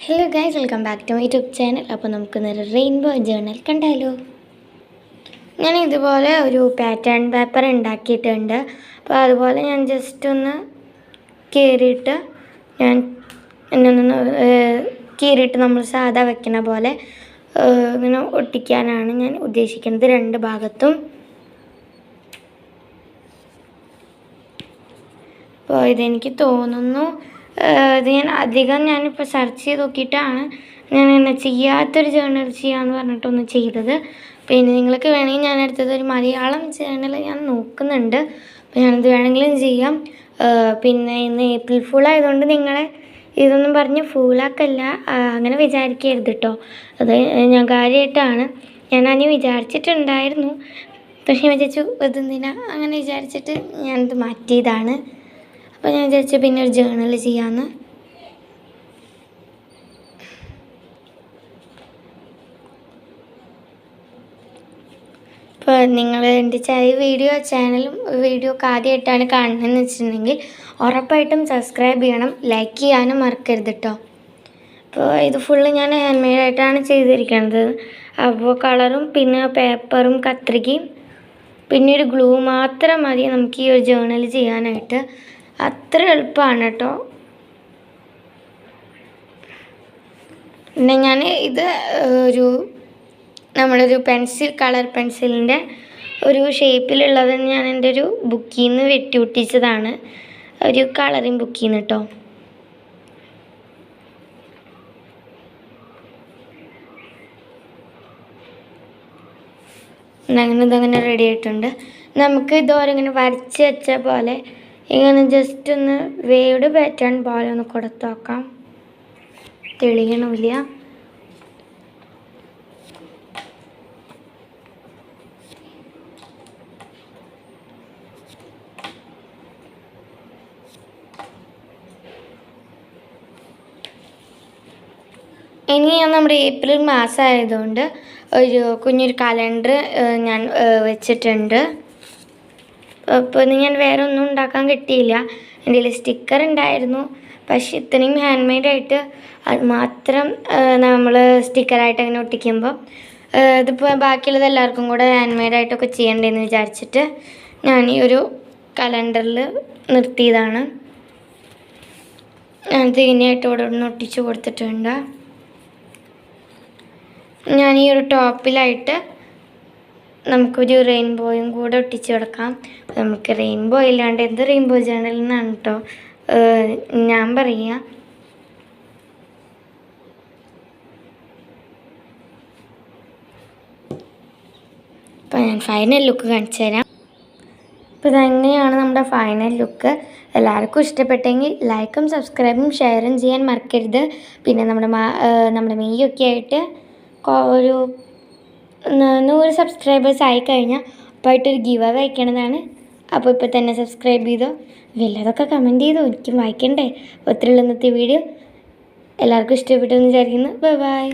Hello guys, welcome back to my YouTube channel. അപ്പോൾ നമുക്കൊന്നൊരു rainbow journal കണ്ടാലോ. ഞാൻ ഇതുപോലെ ഒരു പാറ്റേൺ പേപ്പർ ഉണ്ടാക്കിയിട്ടുണ്ട്. അപ്പോൾ അതുപോലെ ഞാൻ ജസ്റ്റ് ഒന്ന് കീറിയിട്ട് നമ്മൾ സാധാ വെക്കുന്ന പോലെ ഇങ്ങനെ ഒട്ടിക്കാനാണ് ഞാൻ ഉദ്ദേശിക്കുന്നത്, രണ്ട് ഭാഗത്തും. അപ്പോൾ ഇതെനിക്ക് തോന്നുന്നു ഇത് ഞാനിപ്പോൾ സെർച്ച് ചെയ്ത് നോക്കിയിട്ടാണ് ഞാൻ എന്നെ ചെയ്യാത്തൊരു ജേർണൽ ചെയ്യാമെന്ന് പറഞ്ഞിട്ടൊന്ന് ചെയ്തത്. പിന്നെ നിങ്ങൾക്ക് വേണമെങ്കിൽ ഞാൻ എടുത്തത് ഒരു മലയാളം ജേർണൽ ഞാൻ നോക്കുന്നുണ്ട്. അപ്പോൾ ഞാനത് വേണമെങ്കിലും ചെയ്യാം. പിന്നെ ഇന്ന് ഏപ്രിൽ ഫുൾ ആയതുകൊണ്ട് നിങ്ങളെ ഇതൊന്നും പറഞ്ഞ് ഫൂളാക്കല്ല, അങ്ങനെ വിചാരിക്കരുത് കേട്ടോ. അത് ഞാൻ കാര്യമായിട്ടാണ് ഞാനതിന് വിചാരിച്ചിട്ടുണ്ടായിരുന്നു. പക്ഷേ വിചാരിച്ചു ഇതെന്തിനാ അങ്ങനെ വിചാരിച്ചിട്ട് ഞാനിത് മാറ്റിയതാണ്. അപ്പോൾ ഞാൻ വിചാരിച്ചു പിന്നെ ഒരു ജേർണൽ ചെയ്യാമെന്ന്. ഇപ്പോൾ നിങ്ങൾ എൻ്റെ വീഡിയോ ആദ്യമായിട്ടാണ് കാണുന്നതെന്ന് വെച്ചിട്ടുണ്ടെങ്കിൽ ഉറപ്പായിട്ടും സബ്സ്ക്രൈബ് ചെയ്യണം, ലൈക്ക് ചെയ്യാനും മറക്കരുത് കേട്ടോ. അപ്പോൾ ഇത് ഫുള്ള് ഞാൻ ഹാൻഡ് മെയ്ഡായിട്ടാണ് ചെയ്തിരിക്കുന്നത്. അപ്പോൾ കളറും പിന്നെ പേപ്പറും കത്രികയും പിന്നെ ഒരു ഗ്ലൂ മാത്രം മതി നമുക്ക് ഈ ഒരു ജേർണൽ ചെയ്യാനായിട്ട്. അത്ര എളുപ്പമാണ് കേട്ടോ. പിന്നെ ഞാൻ ഇത് നമ്മളൊരു കളർ പെൻസിലിൻ്റെ ഒരു ഷേപ്പിലുള്ളത് ഞാൻ എൻ്റെ ഒരു ബുക്കിൽ നിന്ന് വെട്ടി ഒട്ടിച്ചതാണ്, ഒരു കളറിങ് ബുക്കിൽ നിന്ന് കേട്ടോ. ഇതങ്ങനെ റെഡി ആയിട്ടുണ്ട്. നമുക്ക് ഇങ്ങനെ വരച്ച് വെച്ച പോലെ ഇങ്ങനെ ജസ്റ്റ് ഒന്ന് വേവ് പാറ്റേൺ പോലെ ഒന്ന് കൊടുത്ത് നോക്കാം. തെളിയണമില്ല. ഇനി നമ്മുടെ ഏപ്രിൽ മാസം ആയതുകൊണ്ട് ഒരു കുഞ്ഞൊരു കലണ്ടർ ഞാൻ വെച്ചിട്ടുണ്ട്. അപ്പോൾ ഞാൻ വേറെ ഒന്നും ഉണ്ടാക്കാൻ കിട്ടിയില്ല. എൻ്റെ കയ്യിൽ സ്റ്റിക്കർ ഉണ്ടായിരുന്നു, പക്ഷെ ഇത്രയും ഹാൻഡ് മെയ്ഡായിട്ട് അത് മാത്രം നമ്മൾ സ്റ്റിക്കറായിട്ട് അങ്ങനെ ഒട്ടിക്കുമ്പോൾ ഇതിപ്പോൾ ബാക്കിയുള്ളത് എല്ലാവർക്കും കൂടെ ഹാൻഡ് മെയ്ഡായിട്ടൊക്കെ ചെയ്യണ്ടേന്ന് വിചാരിച്ചിട്ട് ഞാൻ ഈ ഒരു കലണ്ടറിൽ നിർത്തിയതാണ്. അത് ഇനിയായിട്ട് ഇവിടെ ഒന്ന് ഒട്ടിച്ച് കൊടുത്തിട്ടുണ്ട്. ഞാൻ ഈ ഒരു ടോപ്പിലായിട്ട് നമുക്കൊരു റെയിൻബോയും കൂടെ ഒട്ടിച്ച് കൊടുക്കാം. നമുക്ക് റെയിൻബോ ഇല്ലാണ്ട് എന്ത് റെയിൻബോ ജേർണൽ എന്നാണ് കേട്ടോ ഞാൻ പറയുക. അപ്പോൾ ഞാൻ ഫൈനൽ ലുക്ക് കാണിച്ചു തരാം. അപ്പോൾ ഇതെങ്ങനെയാണ് നമ്മുടെ ഫൈനൽ ലുക്ക്. എല്ലാവർക്കും ഇഷ്ടപ്പെട്ടെങ്കിൽ ലൈക്കും സബ്സ്ക്രൈബും ഷെയറും ചെയ്യാൻ മറക്കരുത്. പിന്നെ നമ്മുടെ മെയ്യൊക്കെ ആയിട്ട് ഒരു 100 സബ്സ്ക്രൈബേഴ്സ് ആയിക്കഴിഞ്ഞാൽ അപ്പോഴായിട്ടൊരു ഗിവ് അവേ അയക്കണതാണ്. അപ്പോൾ ഇപ്പോൾ തന്നെ സബ്സ്ക്രൈബ് ചെയ്തോ, വല്ലതൊക്കെ കമൻറ്റ് ചെയ്തോ, എനിക്കും വായിക്കണ്ടേ. ഒത്തിരിയുള്ള ഇന്നത്തെ വീഡിയോ എല്ലാവർക്കും ഇഷ്ടപ്പെട്ടെന്ന് വിചാരിക്കുന്നു. Bye bye.